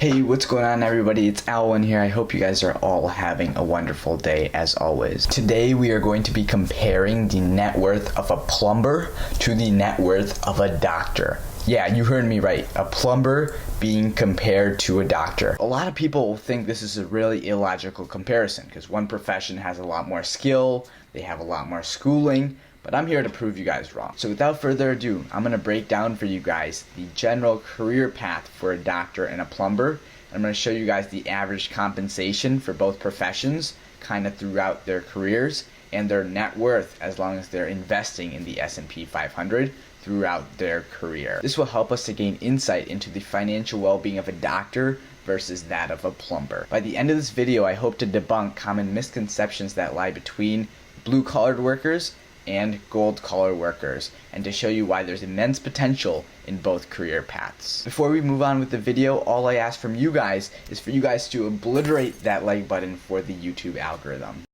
Hey, what's going on everybody? It's Alwyn here. I hope you guys are all having a wonderful day as always. Today we are going to be comparing the net worth of a plumber to the net worth of a doctor. Yeah, you heard me right. A plumber being compared to a doctor. A lot of people think this is a really illogical comparison because one profession has a lot more skill, they have a lot more schooling, but I'm here to prove you guys wrong. So without further ado, I'm going to break down for you guys the general career path for a doctor and a plumber. I'm going to show you guys the average compensation for both professions kind of throughout their careers and their net worth as long as they're investing in the S&P 500 throughout their career. This will help us to gain insight into the financial well-being of a doctor versus that of a plumber. By the end of this video, I hope to debunk common misconceptions that lie between blue-collar workers and gold-collar workers, and to show you why there's immense potential in both career paths. Before we move on with the video, all I ask from you guys is for you guys to obliterate that like button for the YouTube algorithm.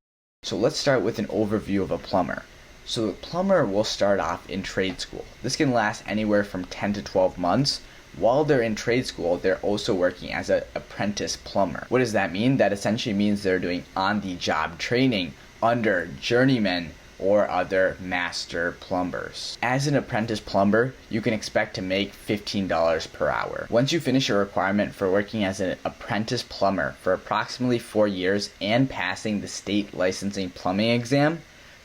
So let's start with an overview of a plumber. So a plumber will start off in trade school. This can last anywhere from 10 to 12 months. While they're in trade school, they're also working as an apprentice plumber. What does that mean? That essentially means they're doing on-the-job training under journeymen or other master plumbers. As an apprentice plumber, you can expect to make $15 per hour. Once you finish your requirement for working as an apprentice plumber for approximately 4 years and passing the state licensing plumbing exam,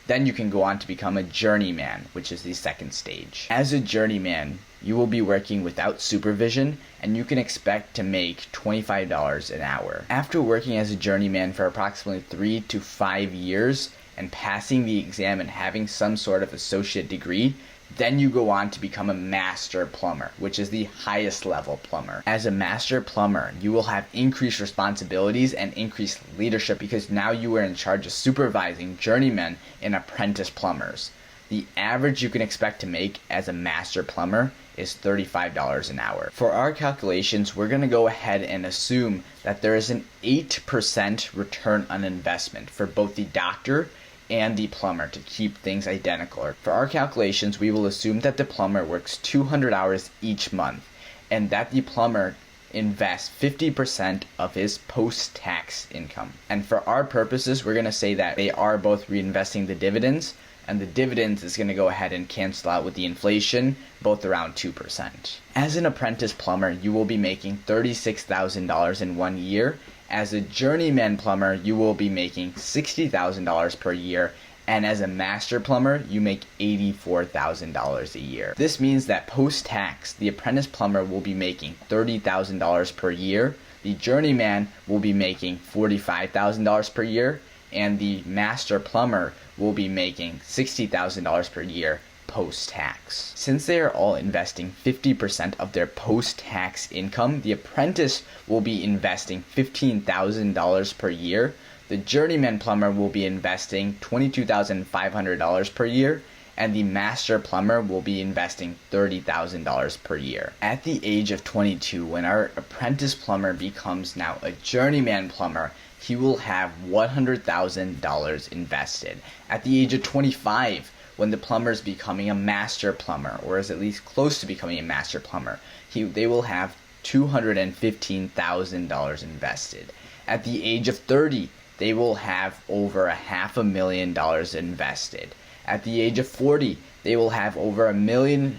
then you can go on to become a journeyman, which is the second stage. As a journeyman, you will be working without supervision and you can expect to make $25 an hour. After working as a journeyman for approximately 3 to 5 years, and passing the exam and having some sort of associate degree, then you go on to become a master plumber, which is the highest level plumber. As a master plumber, you will have increased responsibilities and increased leadership because now you are in charge of supervising journeymen and apprentice plumbers. The average you can expect to make as a master plumber is $35 an hour. For our calculations, we're going to go ahead and assume that there is an 8% return on investment for both the doctor and the plumber to keep things identical. For our calculations, we will assume that the plumber works 200 hours each month and that the plumber invests 50% of his post-tax income. And for our purposes, we're going to say that they are both reinvesting the dividends, and the dividends is going to go ahead and cancel out with the inflation, both around 2%. As an apprentice plumber, you will be making $36,000 in 1 year. As a journeyman plumber, you will be making $60,000 per year, and as a master plumber, you make $84,000 a year. This means that post-tax, the apprentice plumber will be making $30,000 per year, the journeyman will be making $45,000 per year, and the master plumber will be making $60,000 per year post-tax. Since they are all investing 50% of their post-tax income, the apprentice will be investing $15,000 per year, the journeyman plumber will be investing $22,500 per year, and the master plumber will be investing $30,000 per year. At the age of 22, when our apprentice plumber becomes now a journeyman plumber, he will have $100,000 invested. At the age of 25, when the plumber is becoming a master plumber, or is at least close to becoming a master plumber, they will have $215,000 invested. At the age of 30, they will have over $500,000 invested. At the age of 40, they will have over $1.5 million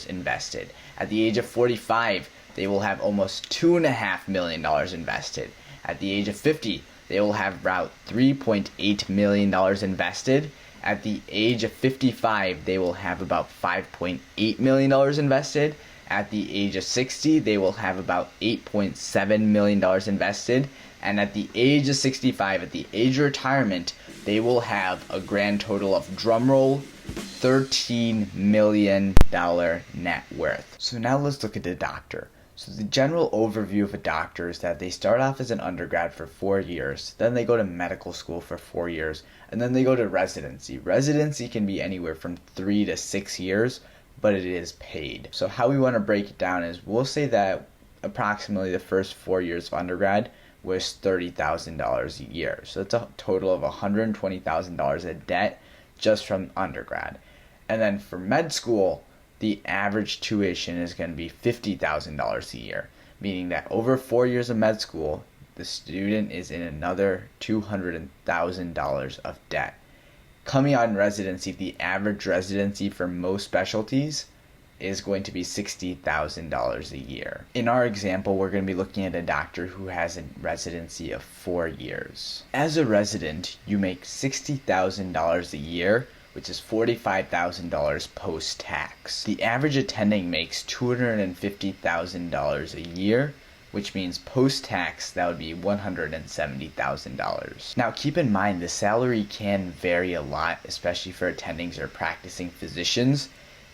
invested. At the age of 45, they will have almost $2.5 million invested. At the age of 50, they will have about $3.8 million invested. At the age of 55, they will have about $5.8 million invested. At the age of 60, they will have about $8.7 million invested. And at the age of 65, at the age of retirement, they will have a grand total of, drumroll, $13 million net worth. So now let's look at the doctor. So the general overview of a doctor is that they start off as an undergrad for 4 years, then they go to medical school for 4 years, and then they go to residency. Residency can be anywhere from 3 to 6 years, but it is paid. So how we want to break it down is we'll say that approximately the first 4 years of undergrad was $30,000 a year. So that's a total of $120,000 in debt just from undergrad. And then for med school, the average tuition is going to be $50,000 a year. meaning that over 4 years of med school, the student is in another $200,000 of debt. Coming on residency, the average residency for most specialties is going to be $60,000 a year. In our example, we're going to be looking at a doctor who has a residency of 4 years. As a resident, you make $60,000 a year, which is $45,000 post-tax. The average attending makes $250,000 a year, which means post-tax that would be $170,000. Now keep in mind the salary can vary a lot, especially for attendings or practicing physicians.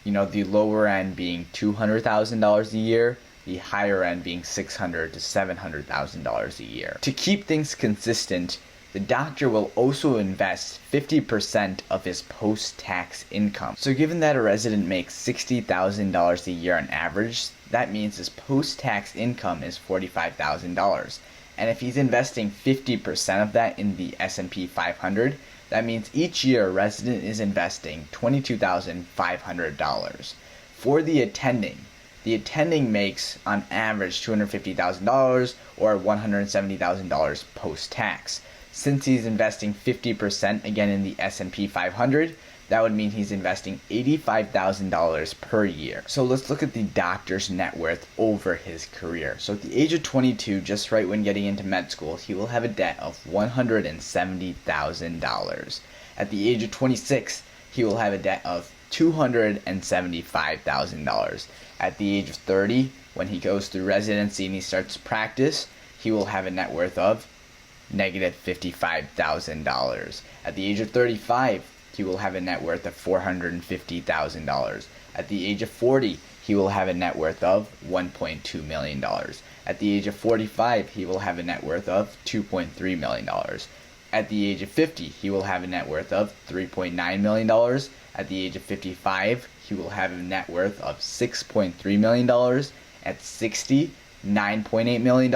You know, the lower end being $200,000 a year, the higher end being $600,000 to $700,000 a year. To keep things consistent, the doctor will also invest 50% of his post-tax income. So given that a resident makes $60,000 a year on average, that means his post-tax income is $45,000. And if he's investing 50% of that in the S&P 500, that means each year a resident is investing $22,500. For the attending makes on average $250,000 or $170,000 post-tax. Since he's investing 50% again in the S&P 500, that would mean he's investing $85,000 per year. So let's look at the doctor's net worth over his career. So at the age of 22, just right when getting into med school, he will have a debt of $170,000. At the age of 26, he will have a debt of $275,000. At the age of 30, when he goes through residency and he starts to practice, he will have a net worth of negative $55,000. At the age of 35, he will have a net worth of $450,000. At the age of 40, he will have a net worth of $1.2 million. At the age of 45, he will have a net worth of $2.3 million. At the age of 50, he will have a net worth of $3.9 million. At the age of 55, he will have a net worth of $6.3 million. At 60, $9.8 million.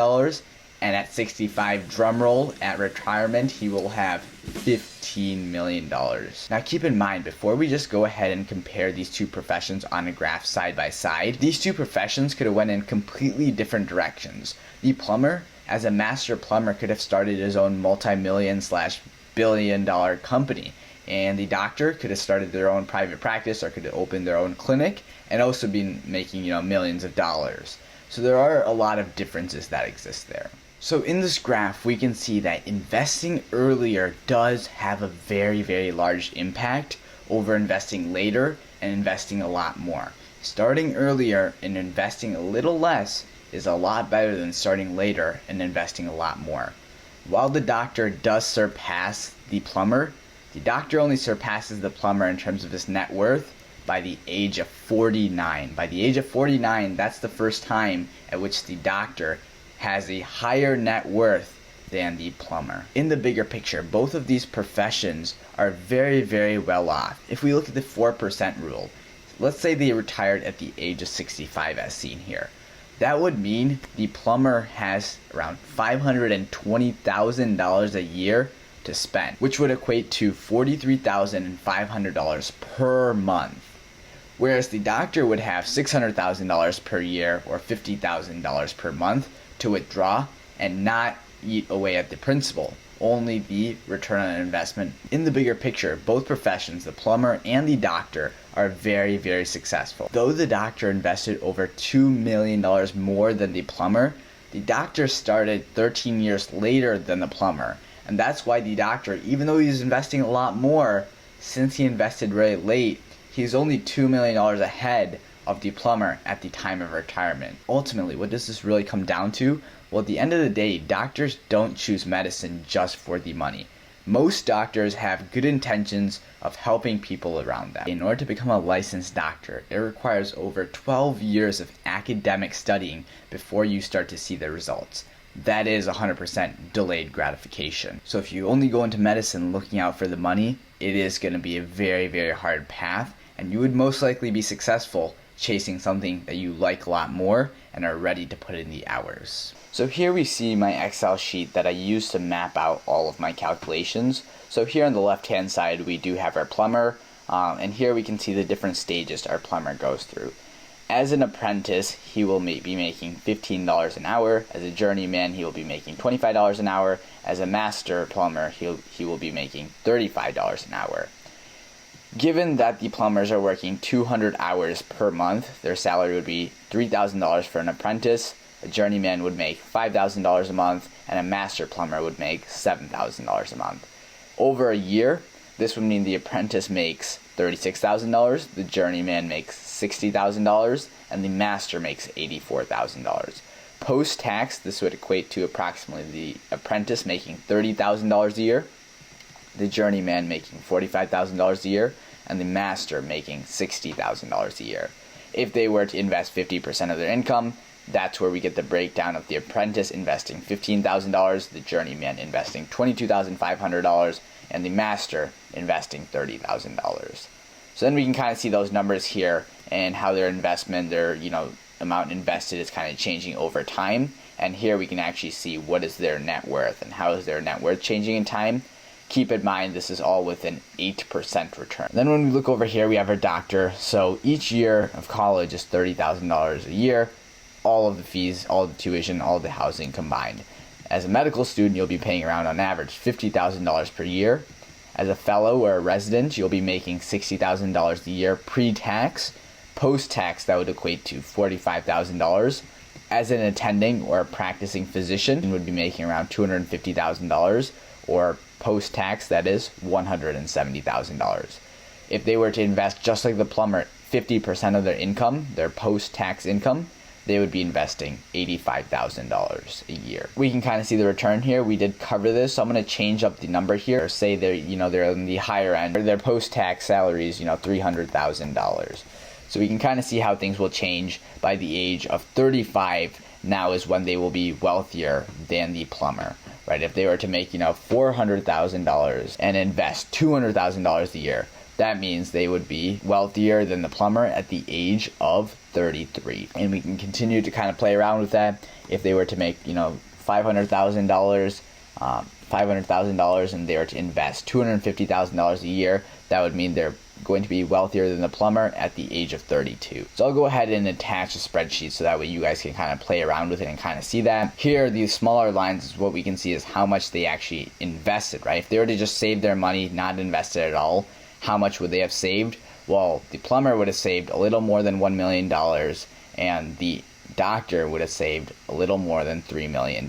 And at 65, drumroll, at retirement, he will have $15 million. Now keep in mind, before we just go ahead and compare these two professions on a graph side by side, these two professions could have went in completely different directions. The plumber, as a master plumber, could have started his own multi-million/billion-dollar company. And the doctor could have started their own private practice or could have opened their own clinic and also been making, millions of dollars. So there are a lot of differences that exist there. So in this graph, we can see that investing earlier does have a very, very large impact over investing later and investing a lot more. Starting earlier and investing a little less is a lot better than starting later and investing a lot more. While the doctor does surpass the plumber, the doctor only surpasses the plumber in terms of his net worth by the age of 49. By the age of 49, that's the first time at which the doctor has a higher net worth than the plumber. In the bigger picture, both of these professions are very, very well off. If we look at the 4% rule, let's say they retired at the age of 65 as seen here. That would mean the plumber has around $520,000 a year to spend, which would equate to $43,500 per month. Whereas the doctor would have $600,000 per year or $50,000 per month to withdraw and not eat away at the principal, only the return on investment. In the bigger picture, both professions, the plumber and the doctor, are very, very successful. Though the doctor invested over $2 million more than the plumber, the doctor started 13 years later than the plumber. And that's why the doctor, even though he's investing a lot more, since he invested very late, he's only $2 million ahead of the plumber at the time of retirement. Ultimately, what does this really come down to? Well, at the end of the day, doctors don't choose medicine just for the money. Most doctors have good intentions of helping people around them. In order to become a licensed doctor, it requires over 12 years of academic studying before you start to see the results. That is 100% delayed gratification. So if you only go into medicine looking out for the money, it is going to be a very, very hard path, and you would most likely be successful chasing something that you like a lot more and are ready to put in the hours. So here we see my Excel sheet that I use to map out all of my calculations. So here on the left hand side we do have our plumber, and here we can see the different stages our plumber goes through. As an apprentice, he will be making $15 an hour. As a journeyman, he will be making $25 an hour. As a master plumber, he will be making $35 an hour. Given that the plumbers are working 200 hours per month, their salary would be $3,000 for an apprentice. A journeyman would make $5,000 a month, and a master plumber would make $7,000 a month. Over a year, this would mean the apprentice makes $36,000, the journeyman makes $60,000, and the master makes $84,000. Post-tax, this would equate to approximately the apprentice making $30,000 a year, the journeyman making $45,000 a year, and the master making $60,000 a year. If they were to invest 50% of their income, that's where we get the breakdown of the apprentice investing $15,000, the journeyman investing $22,500, and the master investing $30,000. So then we can kind of see those numbers here and how their investment, their amount invested is kind of changing over time. And here we can actually see what is their net worth and how is their net worth changing in time. Keep in mind this is all with an 8% return. Then when we look over here, we have our doctor. So each year of college is $30,000 a year. All of the fees, all the tuition, all the housing combined. As a medical student, you'll be paying around on average $50,000 per year. As a fellow or a resident, you'll be making $60,000 a year pre-tax. Post-tax, that would equate to $45,000. As an attending or a practicing physician, you would be making around $250,000, or post-tax, that is $170,000. If they were to invest just like the plumber, 50% of their income, their post-tax income, they would be investing $85,000 a year. We can kind of see the return here. We did cover this, so I'm going to change up the number here. Say they're in the higher end, their post-tax salary is $300,000. So we can kind of see how things will change by the age of 35. Now is when they will be wealthier than the plumber, right? If they were to make $400,000 and invest $200,000 a year, that means they would be wealthier than the plumber at the age of 33. And we can continue to kind of play around with that. If they were to make, $500,000 and they were to invest $250,000 a year, that would mean they're going to be wealthier than the plumber at the age of 32. So I'll go ahead and attach a spreadsheet so that way you guys can kind of play around with it and kind of see that. Here, these smaller lines is what we can see is how much they actually invested, right? If they were to just save their money, not invest it at all, how much would they have saved? Well, the plumber would have saved a little more than $1 million, and the doctor would have saved a little more than $3 million.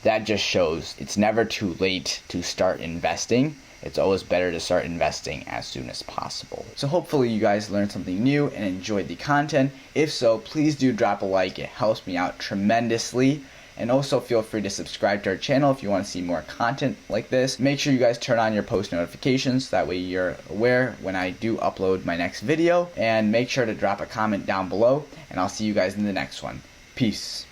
That just shows it's never too late to start investing. It's always better to start investing as soon as possible. So hopefully you guys learned something new and enjoyed the content. If so, please do drop a like. It helps me out tremendously. And also feel free to subscribe to our channel if you want to see more content like this. Make sure you guys turn on your post notifications. That way you're aware when I do upload my next video. And make sure to drop a comment down below. And I'll see you guys in the next one. Peace.